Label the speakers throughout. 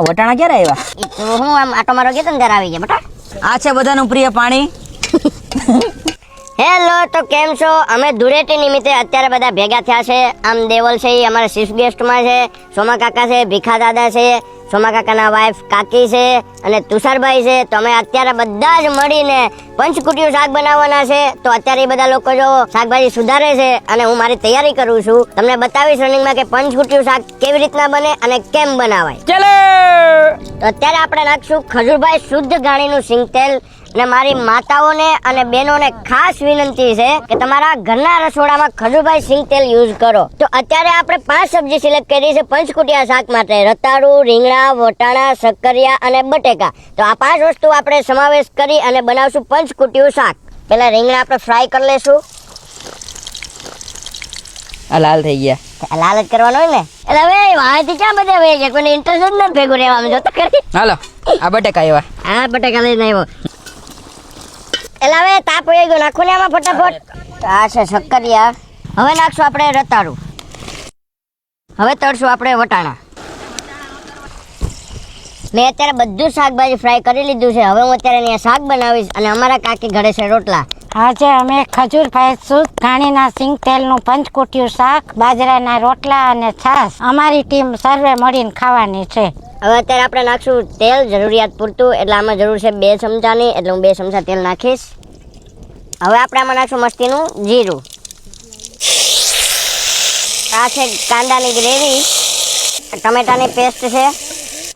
Speaker 1: વટાણા ક્યારે આવ્યા?
Speaker 2: ઈ તો હું આમ આટો મારો ગયો ને ત્યારે આવી ગયા બટા.
Speaker 1: આ છે બધાનું પ્રિય પાણી.
Speaker 2: હેલો, તો કેમ છો? અમે ધૂળેટી નિમિત્તે અત્યારે બધા ભેગા થયા છે. આમ દેવલ છે ઈ અમારા ચીફ ગેસ્ટમાં છે, સોમા કાકા છે, ભીખા દાદા છે, સોમા કાકાના વાઈફ કાકી છે અને તુષારભાઈ છે. તો અમે અત્યારે બધા જ મળીને પંચકુટિયું શાક બનાવવાના છે. તો અત્યારે એ બધા લોકો જો શાકભાજી સુધારે છે અને હું મારી તૈયારી કરું છું. તમને બતાવીશ રનિંગમાં કે પંચકુટિયું શાક કેવી રીતના બને અને કેમ બનાવાય.
Speaker 1: ચલો
Speaker 2: તો અત્યારે આપણે નાખશું ખજૂરભાઈ શુદ્ધ ઘાણીનું સિંગ તેલ. અને મારી માતાઓને અને બહેનોને ખાસ વિનંતી છે કે તમારા ઘરના રસોડામાં ખજૂરભાઈ સિંગ તેલ યુઝ કરો. તો અત્યારે આપણે 5 સબ્જી સિલેક્ટ કરી છે પંચકુટિયા શાક માટે: રતાળુ, રીંગણા, વટાણા, શક્કરિયા અને બટેકા. તો આ 5 વસ્તુ આપણે સમાવેશ કરી અને બનાવશું પંચકુટિયું શાક. પહેલા રીંગણા આપણે ફ્રાય કરી લેશું.
Speaker 1: આ લાલ થઈ ગયા.
Speaker 2: લાલ જ કરવાનો હોય ને. એટલે હવે વાંચી ક્યાં બધા વે છે, કોઈને ઇન્ટરેસ્ટ જ નથી ભેગું રહેવામાં. જોતો કરી
Speaker 1: હાલો આ બટેકા આવ્યા.
Speaker 2: હા, બટેકા લઈને આવ્યો. એટલે હવે તાપ વહી ગયો, નાખો ને આમાં ફટાફટ. આ છે શક્કરિયા. હવે નાખશું આપણે રતાળું. હવે તળશું આપણે વટાણા. મેં અત્યારે બધું શાકભાજી ફ્રાય કરી લીધું છે. હવે હું અત્યારે અહીંયા શાક બનાવીશ અને અમારા કાકી ઘરે છે રોટલા.
Speaker 3: આજે અમે ખજૂરભાઈ શુદ્ધ ઘાણીના સિંગ તેલનું પંચકુટિયું શાક, બાજરાના રોટલા અને છાશ અમારી ટીમ સર્વે મળીને ખાવાની છે.
Speaker 2: હવે અત્યારે આપણે નાખશું તેલ જરૂરિયાત પૂરતું. એટલે આમાં જરૂર છે 2 ચમચાની, એટલે હું 2 ચમચા તેલ નાખીશ. હવે આપણે આમાં નાખશું મસ્તીનું જીરું. આ છે કાંદાની ગ્રેવી, ટમેટાની પેસ્ટ છે.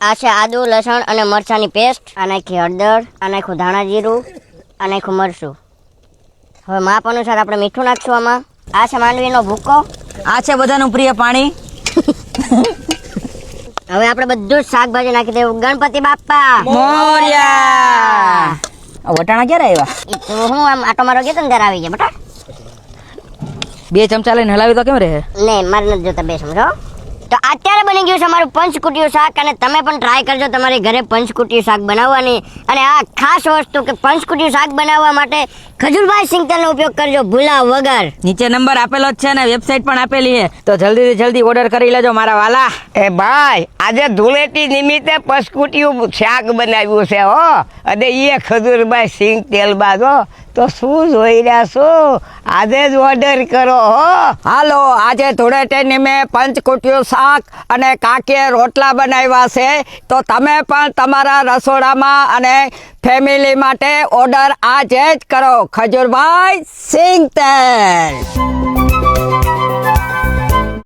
Speaker 2: આ છે આદુ, લસણ અને મરચાંની પેસ્ટ. આ નાખી હળદર, આ નાખ્યું ધાણા જીરું, આ નાખ્યું મરચું. હવે માપ અનુસાર આપણે મીઠું નાખશું આમાં. આ છે માંડવીનો ભૂકો.
Speaker 1: આ છે બધાનું પ્રિય પાણી.
Speaker 2: હવે આપણે બધું જ શાકભાજી નાખી દેવું. ગણપતિ બાપ્પા
Speaker 1: મોર્યા. આ વટાણા ક્યારે આવ્યા?
Speaker 2: ઈ તો હું આમ આટો મારો ગયો ને ત્યારે આવી ગયા બટા.
Speaker 1: 2 ચમચા લઈને હલાવી તો કેમ રહે?
Speaker 2: નહીં, મારે નથી જોતા 2 સમજો. તો અત્યારે બની ગયું છે અમારું પંચકુટિયું શાક. અને તમે પણ ટ્રાય કરજો તમારી ઘરે પંચકુટિયું શાક બનાવવાની. અને આ ખાસ વસ્તુ કે પંચકુટિયું શાક બનાવવા માટે ખજૂરભાઈ સિંગ તેલનો ઉપયોગ કરજો ભૂલા વગર.
Speaker 1: નીચે નંબર આપેલો જ છે ને વેબસાઇટ પણ આપેલી છે, તો જલ્દીથી જલ્દી ઓર્ડર કરી લેજો મારા વાલા.
Speaker 4: એ ભાઈ, આજે ધૂળેટી નિમિત્તે પંચકુટિયું શાક બનાવ્યું છે હો. અને એ ખજૂરભાઈ સિંગ તેલ બાદ હો. તો શું જોઈ રહ્યા છો? આજે જ ઓર્ડર કરો હો.
Speaker 5: હાલો, આજે ધૂળેટી મેં પંચકુટિયું શાક અને કાકીએ રોટલા બનાવ્યા છે. તો તમે પણ તમારા રસોડામાં અને ફેમિલી માટે ઓર્ડર આજે જ કરો. ખજૂરભાઈ સિંગ તેલ.